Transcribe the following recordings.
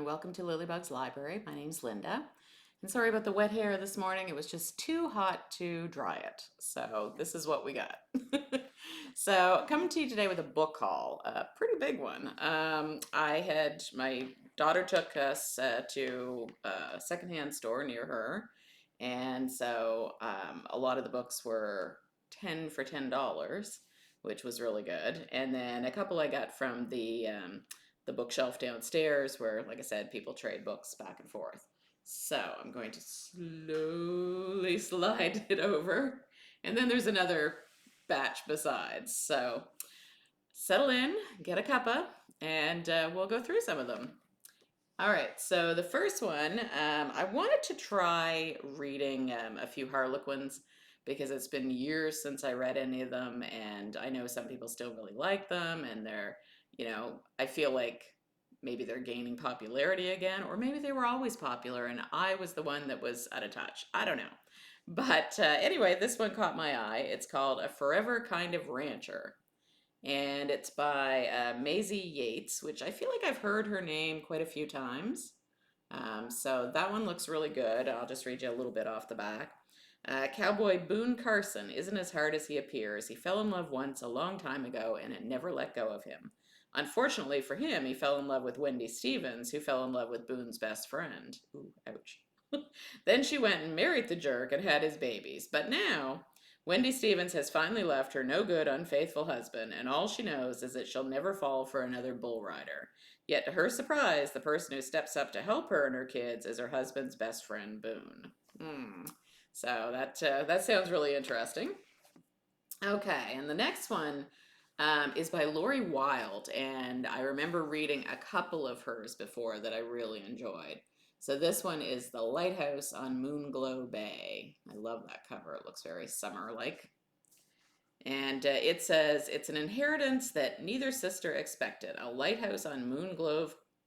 and welcome to Lilybug's Library. My name's Linda. And sorry about the wet hair this morning. It was just too hot to dry it. So this is what we got. So coming to you today with a book haul, a pretty big one. My daughter took us to a secondhand store near her. And so a lot of the books were 10 for $10, which was really good. And then a couple I got from the bookshelf downstairs where, like I said, people trade books back and forth. So I'm going to slowly slide it over. And then there's another batch besides. So settle in, get a cuppa, and we'll go through some of them. All right, so the first one, I wanted to try reading a few Harlequins because it's been years since I read any of them, and I know some people still really like them, and I feel like maybe they're gaining popularity again, or maybe they were always popular and I was the one that was out of touch. I don't know. But anyway, this one caught my eye. It's called A Forever Kind of Rancher, and it's by Maisie Yates, which I feel like I've heard her name quite a few times. So that one looks really good. I'll just read you a little bit off the back. Cowboy Boone Carson isn't as hard as he appears. He fell in love once a long time ago, and it never let go of him. Unfortunately for him, he fell in love with Wendy Stevens, who fell in love with Boone's best friend. Ooh, ouch. Then she went and married the jerk and had his babies. But now, Wendy Stevens has finally left her no good, unfaithful husband, and all she knows is that she'll never fall for another bull rider. Yet, to her surprise, the person who steps up to help her and her kids is her husband's best friend, Boone. So that sounds really interesting. Okay, and the next one is by Lori Wilde, and I remember reading a couple of hers before that I really enjoyed. So this one is The Lighthouse on Moonglow Bay. I love that cover. It looks very summer-like. And it says, it's an inheritance that neither sister expected. A lighthouse on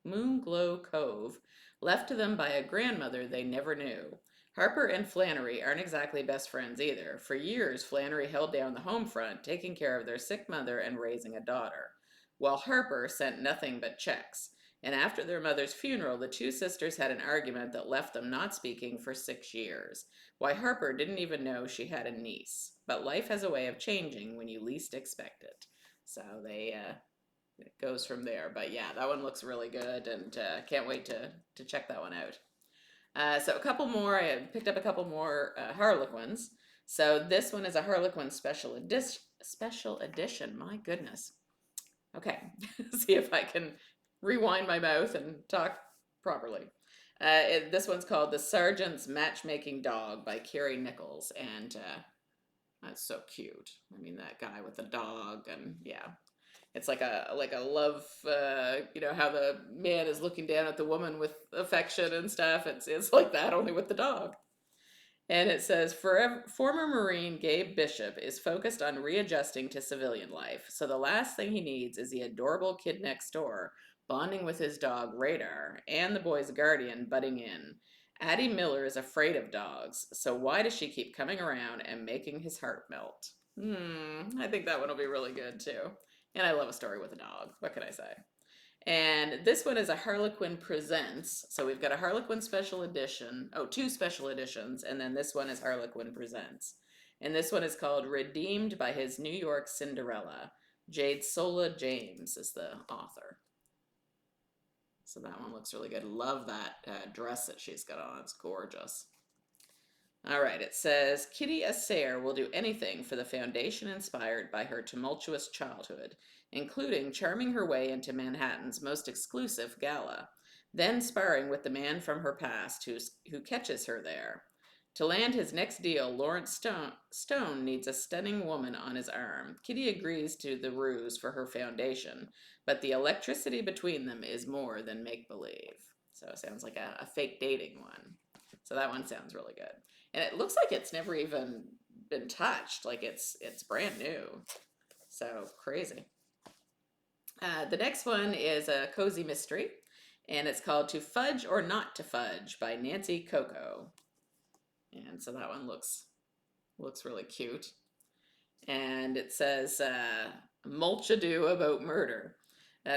Moonglow Cove, left to them by a grandmother they never knew. Harper and Flannery aren't exactly best friends either. For years, Flannery held down the home front, taking care of their sick mother and raising a daughter, while Harper sent nothing but checks. And after their mother's funeral, the two sisters had an argument that left them not speaking for 6 years. Why, Harper didn't even know she had a niece. But life has a way of changing when you least expect it. So it goes from there. But yeah, that one looks really good, and can't wait to check that one out. So a couple more, I picked up a couple more Harlequins. So this one is a Harlequin special edition. My goodness. Okay, see if I can rewind my mouth and talk properly. This one's called The Sergeants Matchmaking Dog by Carrie Nichols, and that's so cute. I mean, that guy with the dog, and yeah, it's like a love. How the man is looking down at the woman with affection and stuff. It's like that, only with the dog. And it says, former Marine Gabe Bishop is focused on readjusting to civilian life, so the last thing he needs is the adorable kid next door bonding with his dog Radar and the boy's guardian butting in. Addie Miller is afraid of dogs, so why does she keep coming around and making his heart melt? I think that one will be really good too. And I love a story with a dog. What can I say? And this one is a Harlequin Presents. So we've got a Harlequin special edition. Oh, two special editions. And then this one is Harlequin Presents. And this one is called Redeemed by His New York Cinderella. Jade Sola James is the author. So that one looks really good. Love that dress that she's got on. It's gorgeous. All right, it says, Kitty Asair will do anything for the foundation inspired by her tumultuous childhood, including charming her way into Manhattan's most exclusive gala, then sparring with the man from her past who catches her there. To land his next deal, Lawrence Stone needs a stunning woman on his arm. Kitty agrees to the ruse for her foundation, but the electricity between them is more than make-believe. So it sounds like a fake dating one. So that one sounds really good. And it looks like it's never even been touched. Like it's brand new. So crazy. The next one is a cozy mystery, and it's called To Fudge or Not to Fudge by Nancy Coco. And so that one looks really cute. And it says, Mulch Ado About Murder.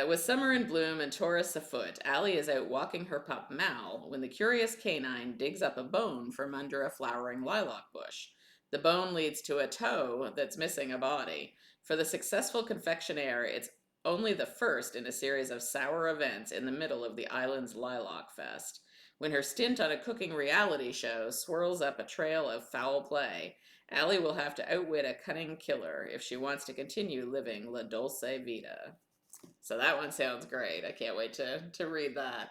With summer in bloom and tourists afoot, Allie is out walking her pup Mal when the curious canine digs up a bone from under a flowering lilac bush. The bone leads to a toe that's missing a body. For the successful confectionaire, it's only the first in a series of sour events in the middle of the island's lilac fest. When her stint on a cooking reality show swirls up a trail of foul play, Allie will have to outwit a cunning killer if she wants to continue living La Dulce Vita. So that one sounds great. I can't wait to read that.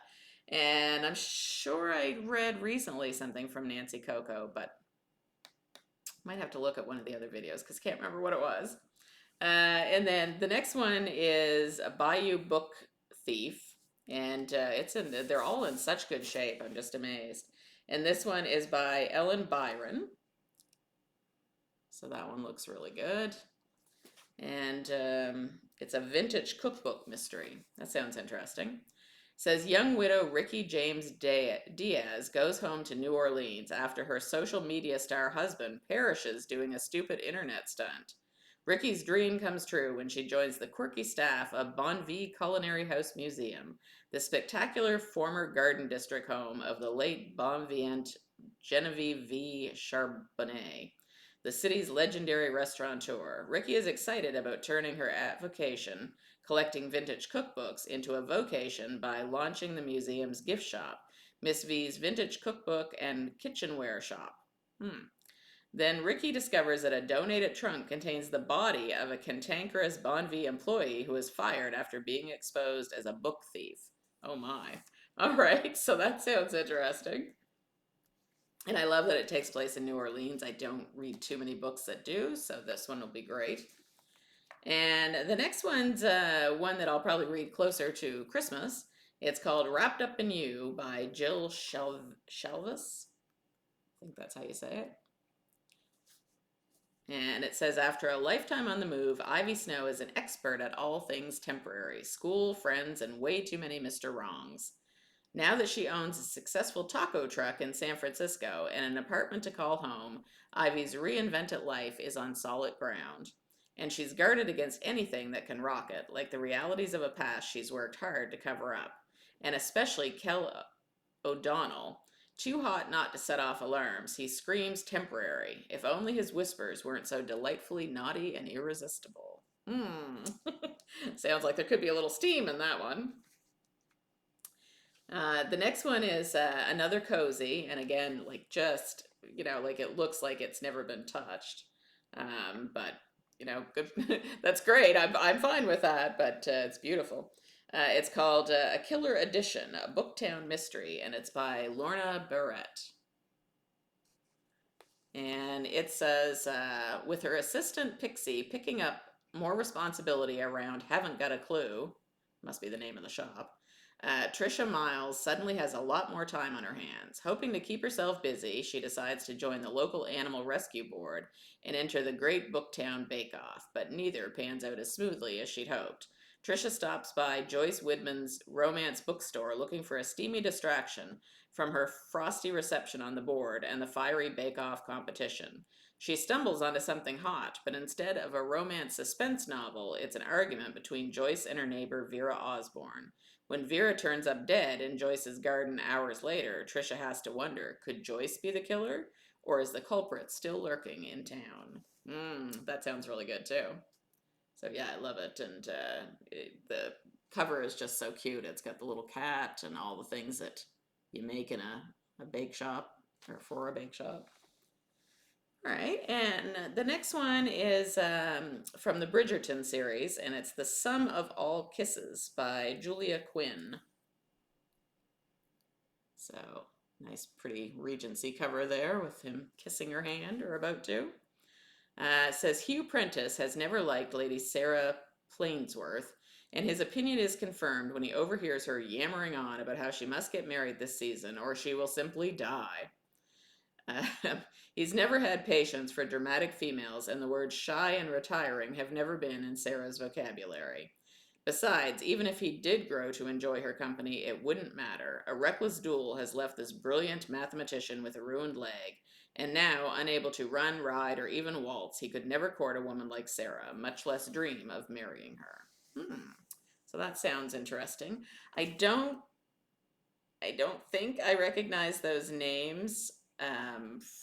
And I'm sure I read recently something from Nancy Coco, but might have to look at one of the other videos because I can't remember what it was. And then the next one is a Bayou Book Thief, and they're all in such good shape. I'm just amazed. And this one is by Ellen Byron. So that one looks really good. And it's a vintage cookbook mystery. That sounds interesting. It says young widow Ricky James Diaz goes home to New Orleans after her social media star husband perishes doing a stupid internet stunt. Ricky's dream comes true when she joins the quirky staff of Bon Vie Culinary House Museum, the spectacular former garden district home of the late Bon Vivant Genevieve V. Charbonnet, the city's legendary restaurateur. Ricky is excited about turning her avocation, collecting vintage cookbooks, into a vocation by launching the museum's gift shop, Miss V's Vintage Cookbook and Kitchenware Shop. Then Ricky discovers that a donated trunk contains the body of a cantankerous Bon Vie employee who is fired after being exposed as a book thief. Oh my. All right, so that sounds interesting. And I love that it takes place in New Orleans. I don't read too many books that do, so this one will be great. And the next one's one that I'll probably read closer to Christmas. It's called Wrapped Up in You by Jill Shalvis. I think that's how you say it. And it says, after a lifetime on the move, Ivy Snow is an expert at all things temporary, school, friends, and way too many Mr. Wrongs. Now that she owns a successful taco truck in San Francisco and an apartment to call home, Ivy's reinvented life is on solid ground. And she's guarded against anything that can rock it, like the realities of a past she's worked hard to cover up. And especially Kel O'Donnell. Too hot not to set off alarms, he screams temporary. If only his whispers weren't so delightfully naughty and irresistible. Sounds like there could be a little steam in that one. The next one is another cozy, and again, like just, like it looks like it's never been touched. But, good. That's great. I'm fine with that, but it's beautiful. It's called A Killer Edition, a Booktown Mystery, and it's by Lorna Barrett. And it says, with her assistant Pixie picking up more responsibility around Haven't Got a Clue, must be the name of the shop, Trisha Miles suddenly has a lot more time on her hands. Hoping to keep herself busy, she decides to join the local animal rescue board and enter the Great Booktown Bake Off, but neither pans out as smoothly as she'd hoped. Trisha stops by Joyce Widman's romance bookstore looking for a steamy distraction from her frosty reception on the board and the fiery bake-off competition. She stumbles onto something hot, but instead of a romance suspense novel, it's an argument between Joyce and her neighbor Vera Osborne. When Vera turns up dead in Joyce's garden hours later, Trisha has to wonder, could Joyce be the killer? Or is the culprit still lurking in town? That sounds really good too. So yeah, I love it. And the cover is just so cute. It's got the little cat and all the things that you make in a bake shop or for a bake shop. All right, and the next one is from the Bridgerton series, and it's The Sum of All Kisses by Julia Quinn. So, nice pretty Regency cover there with him kissing her hand, or about to. It says, Hugh Prentice has never liked Lady Sarah Plainsworth, and his opinion is confirmed when he overhears her yammering on about how she must get married this season, or she will simply die. He's never had patience for dramatic females, and the words shy and retiring have never been in Sarah's vocabulary. Besides, even if he did grow to enjoy her company, it wouldn't matter. A reckless duel has left this brilliant mathematician with a ruined leg, and now, unable to run, ride, or even waltz, he could never court a woman like Sarah, much less dream of marrying her. So that sounds interesting. I don't I don't think I recognize those names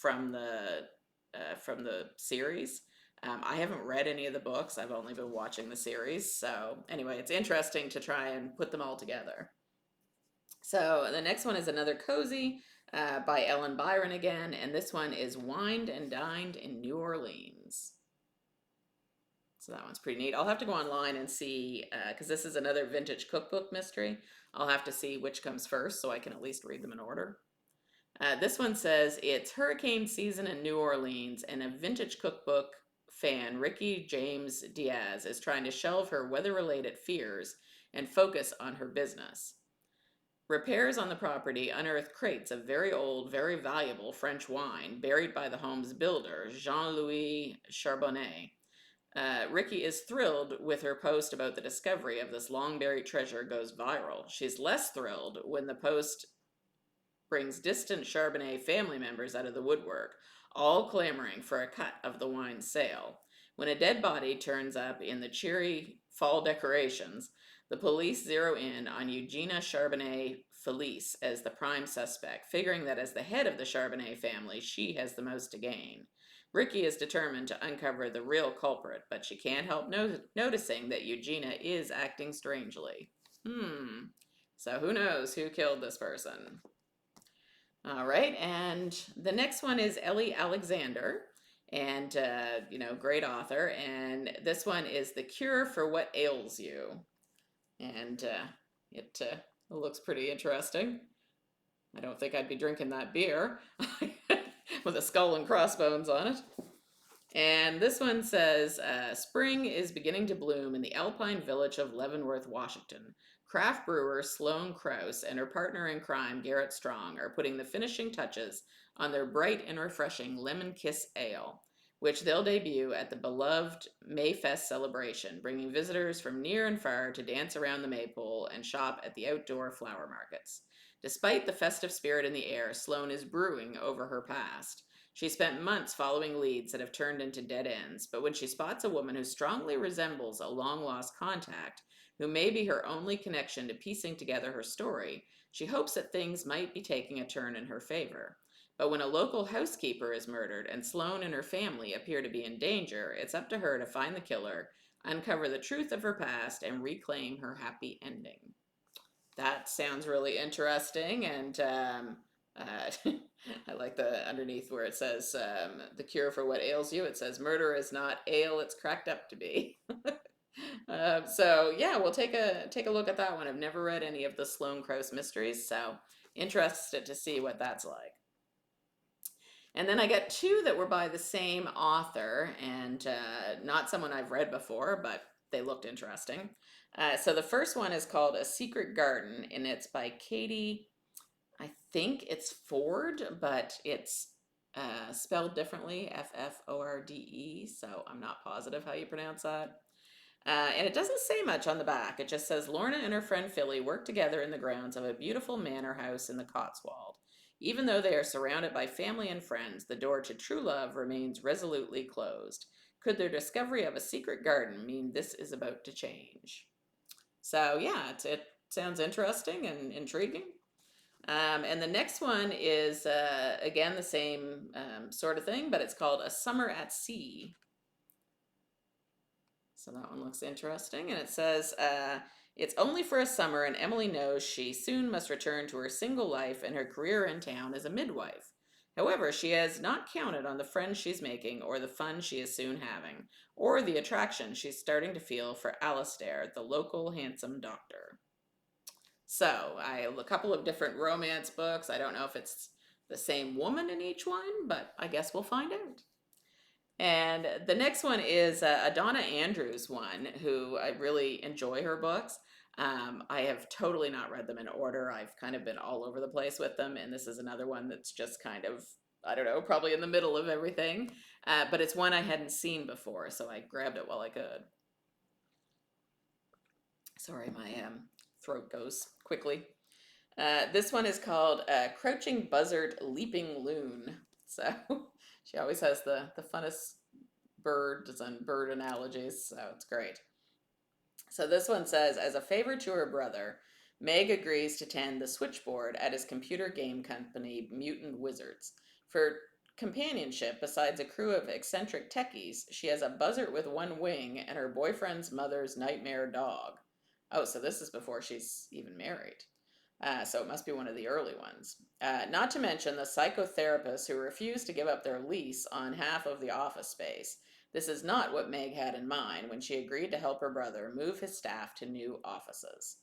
from the series. I haven't read any of the books. I've only been watching the series. So anyway, it's interesting to try and put them all together. So the next one is another cozy by Ellen Byron again, and this one is Wined and Dined in New Orleans. So that one's pretty neat. I'll have to go online and see, because this is another vintage cookbook mystery. I'll have to see which comes first so I can at least read them in order. This one says it's hurricane season in New Orleans, and a vintage cookbook fan, Ricky James Diaz, is trying to shelve her weather-related fears and focus on her business. Repairs on the property unearthed crates of very old, very valuable French wine buried by the home's builder, Jean-Louis Charbonnet. Ricky is thrilled with her post about the discovery of this long buried treasure goes viral. She's less thrilled when the post brings distant Charbonnet family members out of the woodwork, all clamoring for a cut of the wine sale. When a dead body turns up in the cheery fall decorations, the police zero in on Eugenia Charbonnet Felice as the prime suspect, figuring that as the head of the Charbonnet family, she has the most to gain. Ricky is determined to uncover the real culprit, but she can't help noticing that Eugenia is acting strangely. So who knows who killed this person? All right, and the next one is Ellie Alexander, and great author. And this one is The Cure for What Ails You, and it looks pretty interesting. I don't think I'd be drinking that beer with a skull and crossbones on it. And this one says, spring is beginning to bloom in the alpine village of Leavenworth, Washington. Craft brewer Sloane Krause and her partner in crime, Garrett Strong, are putting the finishing touches on their bright and refreshing Lemon Kiss Ale, which they'll debut at the beloved Mayfest celebration, bringing visitors from near and far to dance around the maypole and shop at the outdoor flower markets. Despite the festive spirit in the air, Sloane is brewing over her past. She spent months following leads that have turned into dead ends, but when she spots a woman who strongly resembles a long-lost contact, who may be her only connection to piecing together her story, she hopes that things might be taking a turn in her favor. But when a local housekeeper is murdered and Sloane and her family appear to be in danger, it's up to her to find the killer, uncover the truth of her past, and reclaim her happy ending. That sounds really interesting, and I like the underneath where it says the cure for what ails you. It says murder is not ale it's cracked up to be. So yeah, we'll take a look at that one. I've never read any of the Sloane Krause mysteries, so interested to see what that's like. And then I got two that were by the same author, and not someone I've read before, but they looked interesting. So the first one is called A Secret Garden, and it's by Katie, I think it's Ford, but it's spelled differently, F-F-O-R-D-E, so I'm not positive how you pronounce that. And it doesn't say much on the back. It just says Lorna and her friend Philly work together in the grounds of a beautiful manor house in the Cotswold. Even though they are surrounded by family and friends, the door to true love remains resolutely closed. Could their discovery of a secret garden mean this is about to change? So yeah, it sounds interesting and intriguing. And the next one is, again, the same sort of thing, but it's called A Summer at Sea. So that one looks interesting. And it says, it's only for a summer, and Emily knows she soon must return to her single life and her career in town as a midwife. However, she has not counted on the friends she's making or the fun she is soon having, or the attraction she's starting to feel for Alistair, the local handsome doctor. So, a couple of different romance books. I don't know if it's the same woman in each one, but I guess we'll find out. And the next one is Adonna Andrews one, who I really enjoy her books. I have totally not read them in order. I've kind of been all over the place with them, and this is another one that's just kind of, I don't know, probably in the middle of everything. But it's one I hadn't seen before, so I grabbed it while I could. Sorry, my throat goes quickly. This one is called Crouching Buzzard Leaping Loon. So she always has the funnest birds and bird analogies, so it's great. So this one says, as a favor to her brother, Meg agrees to tend the switchboard at his computer game company, Mutant Wizards. For companionship, besides a crew of eccentric techies, she has a buzzard with one wing and her boyfriend's mother's nightmare dog. Oh, so this is before she's even married. So it must be one of the early ones. Not to mention the psychotherapists who refuse to give up their lease on half of the office space. This is not what Meg had in mind when she agreed to help her brother move his staff to new offices.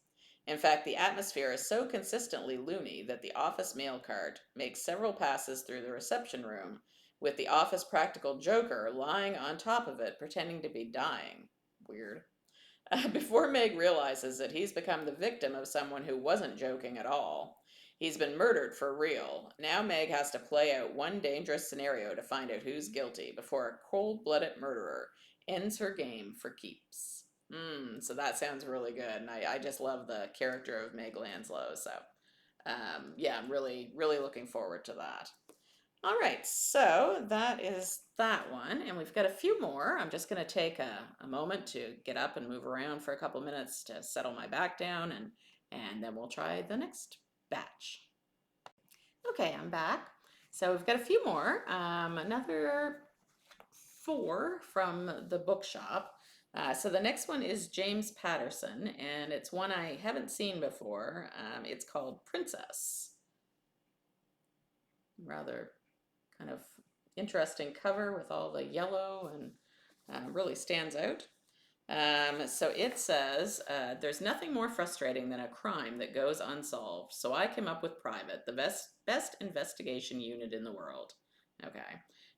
In fact, the atmosphere is so consistently loony that the office mail cart makes several passes through the reception room, with the office practical joker lying on top of it pretending to be dying. Weird. Before Meg realizes that he's become the victim of someone who wasn't joking at all. He's been murdered for real. Now Meg has to play out one dangerous scenario to find out who's guilty before a cold-blooded murderer ends her game for keeps. So that sounds really good, and I just love the character of Meg Lanslow, so yeah, I'm really, really looking forward to that. All right, so that is that one, and we've got a few more. I'm just going to take a moment to get up and move around for a couple minutes to settle my back down, and then we'll try the next batch. Okay, I'm back. So we've got a few more, another 4 from the bookshop. So the next one is James Patterson, and it's one I haven't seen before. It's called Princess. Rather kind of interesting cover with all the yellow and really stands out. So it says, there's nothing more frustrating than a crime that goes unsolved, so I came up with Private, the best investigation unit in the world. Okay.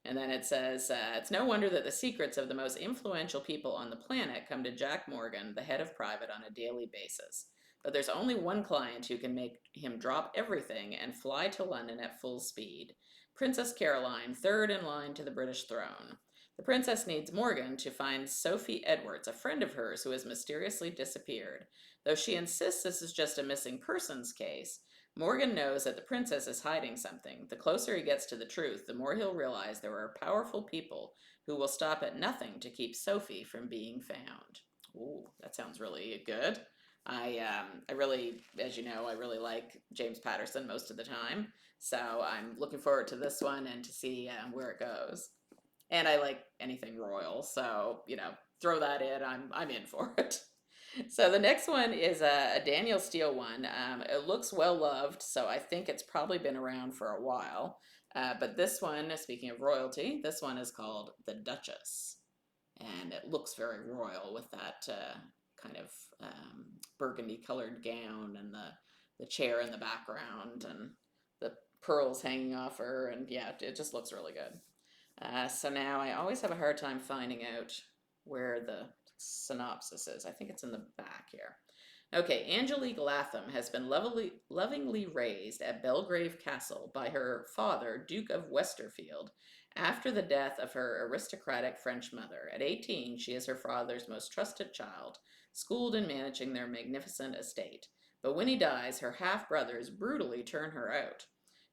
And then it says, it's no wonder that the secrets of the most influential people on the planet come to Jack Morgan, the head of Private, on a daily basis. But there's only one client who can make him drop everything and fly to London at full speed. Princess Caroline, third in line to the British throne. The princess needs Morgan to find Sophie Edwards, a friend of hers who has mysteriously disappeared. Though she insists this is just a missing persons case, Morgan knows that the princess is hiding something. The closer he gets to the truth, the more he'll realize there are powerful people who will stop at nothing to keep Sophie from being found. Ooh, that sounds really good. I really, as you know, I really like James Patterson most of the time. So I'm looking forward to this one and to see where it goes. And I like anything royal, so, you know, throw that in, I'm in for it. So the next one is a Daniel Steele one. It looks well loved, so I think it's probably been around for a while. But this one, speaking of royalty, this one is called The Duchess. And it looks very royal with that kind of burgundy colored gown and the chair in the background and the pearls hanging off her, and yeah, it just looks really good. So now I always have a hard time finding out where the synopsis is. I think it's in the back here. Okay, Angelique Latham has been lovingly raised at Belgrave Castle by her father, Duke of Westerfield, after the death of her aristocratic French mother. At 18, she is her father's most trusted child, schooled in managing their magnificent estate. But when he dies, her half-brothers brutally turn her out.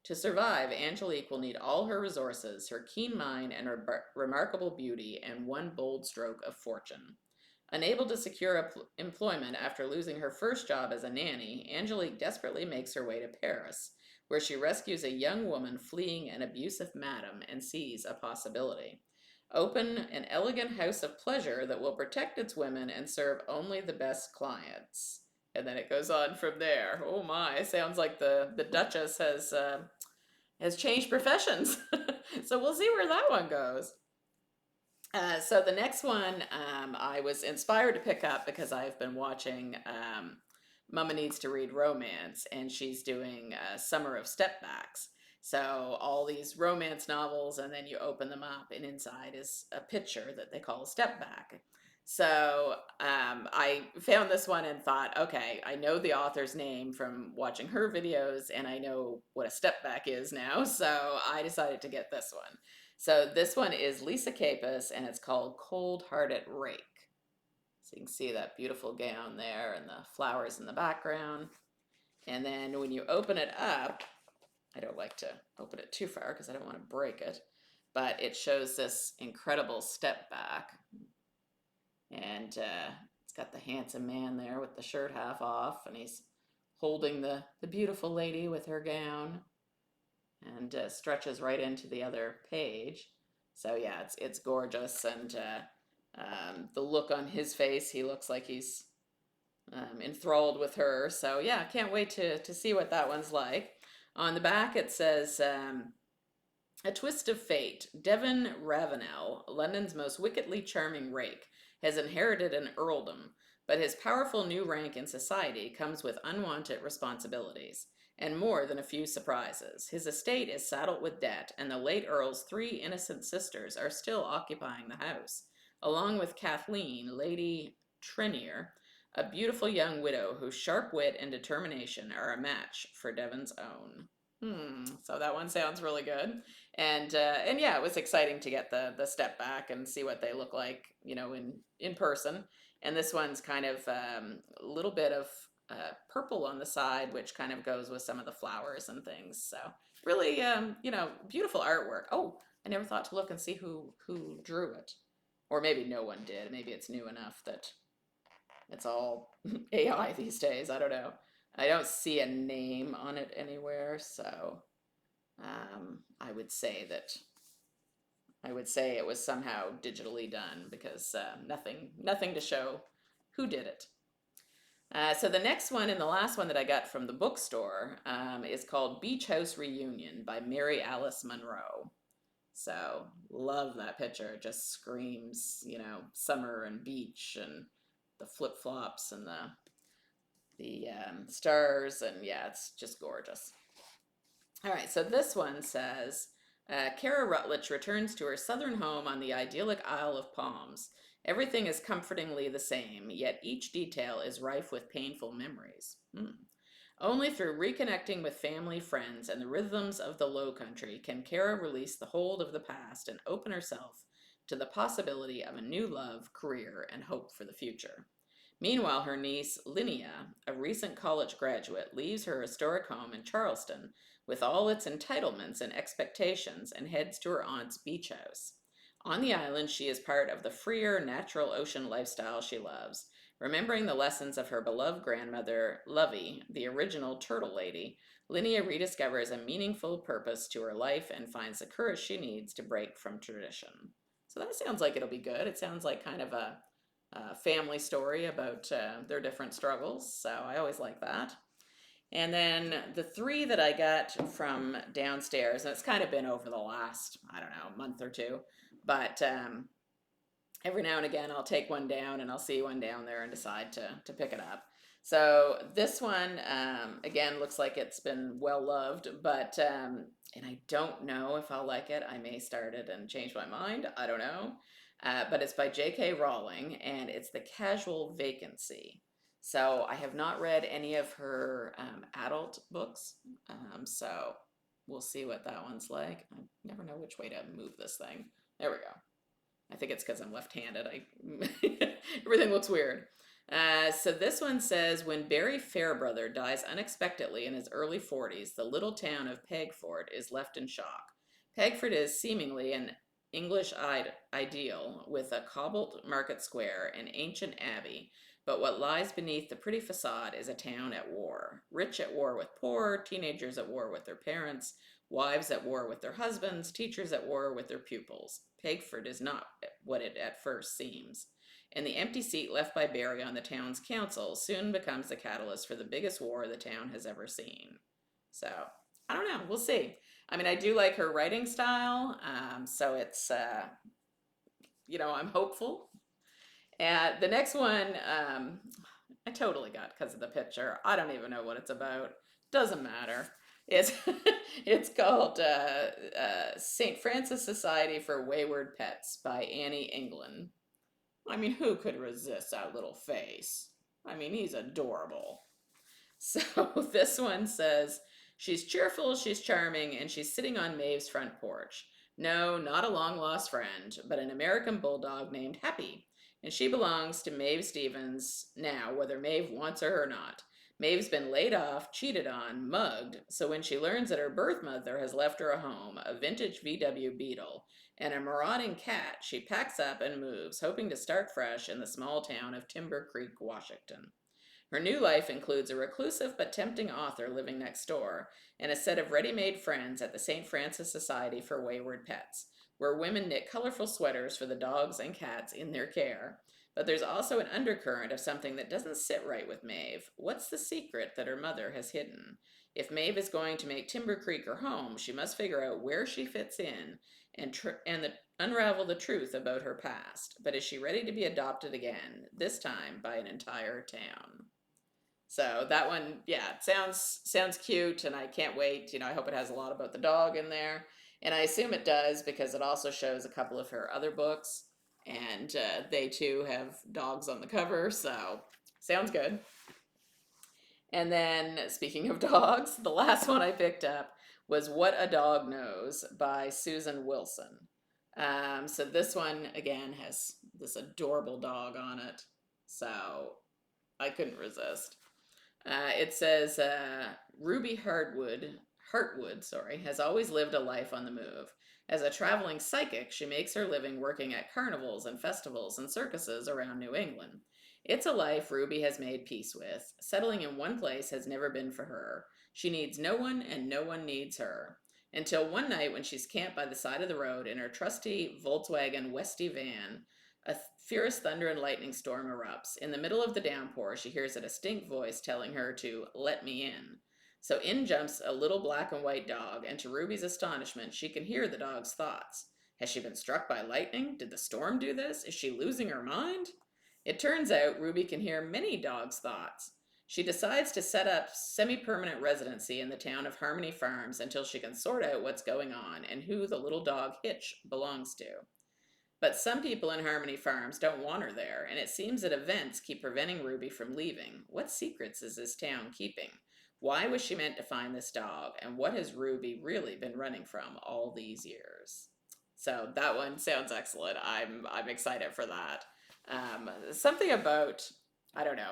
To survive, Angelique will need all her resources, her keen mind and her remarkable beauty, and one bold stroke of fortune. Unable to secure employment after losing her first job as a nanny, Angelique desperately makes her way to Paris, where she rescues a young woman fleeing an abusive madam and sees a possibility. Open an elegant house of pleasure that will protect its women and serve only the best clients. And then it goes on from there. Oh my, sounds like the Duchess has changed professions. So we'll see where that one goes. So the next one I was inspired to pick up because I've been watching Mama Needs to Read Romance, and she's doing Summer of Stepbacks. So all these romance novels, and then you open them up, and inside is a picture that they call a step back. So I found this one and thought, okay, I know the author's name from watching her videos, and I know what a step back is now, so I decided to get this one. So this one is Lisa Capus, and it's called Cold Hearted Rake. So you can see that beautiful gown there and the flowers in the background. And then when you open it up, I don't like to open it too far because I don't want to break it, but it shows this incredible step back. And It's got the handsome man there with the shirt half off, and he's holding the beautiful lady with her gown, and stretches right into the other page. So yeah, it's gorgeous, and the look on his face, he looks like he's enthralled with her. So yeah, can't wait to see what that one's like. On the back it says, a twist of fate. Devon Ravenel, London's most wickedly charming rake, has inherited an earldom, but his powerful new rank in society comes with unwanted responsibilities, and more than a few surprises. His estate is saddled with debt, and the late Earl's 3 innocent sisters are still occupying the house, along with Kathleen, Lady Trenier, a beautiful young widow whose sharp wit and determination are a match for Devon's own. So that one sounds really good. And yeah, it was exciting to get the step back and see what they look like, in person. And this one's kind of a little bit of purple on the side, which kind of goes with some of the flowers and things. So really, beautiful artwork. Oh, I never thought to look and see who drew it, or maybe no one did. Maybe it's new enough that it's all AI these days. I don't know. I don't see a name on it anywhere, so I would say it was somehow digitally done, because nothing to show who did it. So the next one and the last one that I got from the bookstore is called Beach House Reunion by Mary Alice Monroe. So love that picture. It just screams, summer and beach and the flip-flops and the stars, and yeah, it's just gorgeous. All right, so this one says, Kara Rutledge returns to her southern home on the idyllic Isle of Palms. Everything is comfortingly the same, yet each detail is rife with painful memories. Only through reconnecting with family, friends, and the rhythms of the Low Country can Kara release the hold of the past and open herself to the possibility of a new love, career, and hope for the future. Meanwhile, her niece, Linnea, a recent college graduate, leaves her historic home in Charleston with all its entitlements and expectations and heads to her aunt's beach house. On the island, she is part of the freer, natural ocean lifestyle she loves. Remembering the lessons of her beloved grandmother, Lovey, the original turtle lady, Linnea rediscovers a meaningful purpose to her life and finds the courage she needs to break from tradition. So that sounds like it'll be good. It sounds like kind of a family story about their different struggles, so I always like that. And then the 3 that I got from downstairs, and it's kind of been over the last, I don't know, month or 2, but every now and again I'll take one down and I'll see one down there and decide to pick it up. So this one, again, looks like it's been well loved, but, and I don't know if I'll like it. I may start it and change my mind. I don't know. But it's by J.K. Rowling, and it's the Casual Vacancy. So I have not read any of her adult books, so we'll see what that one's like. I never know which way to move this thing. There we go. I think it's because I'm left-handed. Everything looks weird. So this one says, when Barry Fairbrother dies unexpectedly in his early 40s, the little town of Pegford is left in shock. Pegford is seemingly an English ideal with a cobbled market square and ancient abbey, but what lies beneath the pretty facade is a town at war. Rich at war with poor, teenagers at war with their parents, wives at war with their husbands, teachers at war with their pupils. Pegford is not what it at first seems, and the empty seat left by Barry on the town's council soon becomes the catalyst for the biggest war the town has ever seen. So, I don't know, we'll see. I mean, I do like her writing style, so it's, I'm hopeful. And the next one, I totally got because of the picture. I don't even know what it's about. Doesn't matter. It's called St. Francis Society for Wayward Pets by Annie England. I mean, who could resist that little face? I mean, he's adorable. So this one says, she's cheerful, she's charming, and she's sitting on Maeve's front porch. No, not a long-lost friend, but an American bulldog named Happy, and she belongs to Maeve Stevens now, whether Maeve wants her or not. Maeve's been laid off, cheated on, mugged, so when she learns that her birth mother has left her a home, a vintage VW Beetle, and a marauding cat, she packs up and moves, hoping to start fresh in the small town of Timber Creek, Washington. Her new life includes a reclusive but tempting author living next door and a set of ready-made friends at the St. Francis Society for Wayward Pets, where women knit colorful sweaters for the dogs and cats in their care. But there's also an undercurrent of something that doesn't sit right with Maeve. What's the secret that her mother has hidden? If Maeve is going to make Timber Creek her home, she must figure out where she fits in and unravel the truth about her past. But is she ready to be adopted again, this time by an entire town? So that one, yeah, it sounds cute, and I can't wait. I hope it has a lot about the dog in there, and I assume it does because it also shows a couple of her other books, and they too have dogs on the cover. So sounds good. And then speaking of dogs, the last one I picked up was What a Dog Knows by Susan Wilson. So this one again has this adorable dog on it, so I couldn't resist. It says Ruby Hartwood, has always lived a life on the move. As a traveling psychic, she makes her living working at carnivals and festivals and circuses around New England. It's a life Ruby has made peace with. Settling in one place has never been for her. She needs no one and no one needs her. Until one night when she's camped by the side of the road in her trusty Volkswagen Westy van, a fierce thunder and lightning storm erupts. In the middle of the downpour, she hears a distinct voice telling her to let me in. So in jumps a little black and white dog, and to Ruby's astonishment, she can hear the dog's thoughts. Has she been struck by lightning? Did the storm do this? Is she losing her mind? It turns out Ruby can hear many dogs' thoughts. She decides to set up semi-permanent residency in the town of Harmony Farms until she can sort out what's going on and who the little dog Hitch belongs to. But some people in Harmony Farms don't want her there, and it seems that events keep preventing Ruby from leaving. What secrets is this town keeping? Why was she meant to find this dog, and what has Ruby really been running from all these years? So that one sounds excellent. I'm excited for that. Something about, I don't know,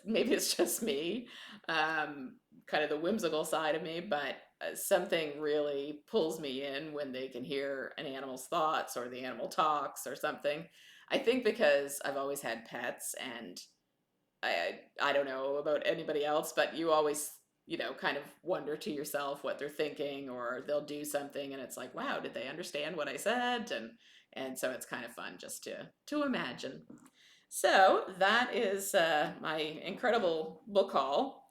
maybe it's just me, kind of the whimsical side of me, but something really pulls me in when they can hear an animal's thoughts or the animal talks or something. I think because I've always had pets, and I don't know about anybody else, but you always, kind of wonder to yourself what they're thinking, or they'll do something and it's like, wow, did they understand what I said? And so it's kind of fun just to imagine. So that is my incredible book haul.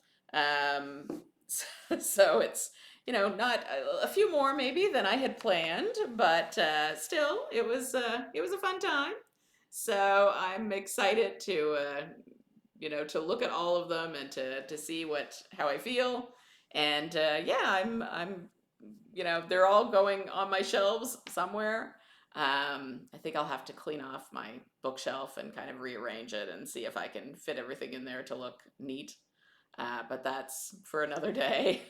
So it's, not a few more maybe than I had planned, but still, it was a fun time. So I'm excited to look at all of them and to see how I feel. And yeah, I'm they're all going on my shelves somewhere. I think I'll have to clean off my bookshelf and kind of rearrange it and see if I can fit everything in there to look neat. But that's for another day.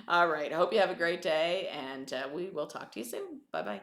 All right. I hope you have a great day, and we will talk to you soon. Bye bye.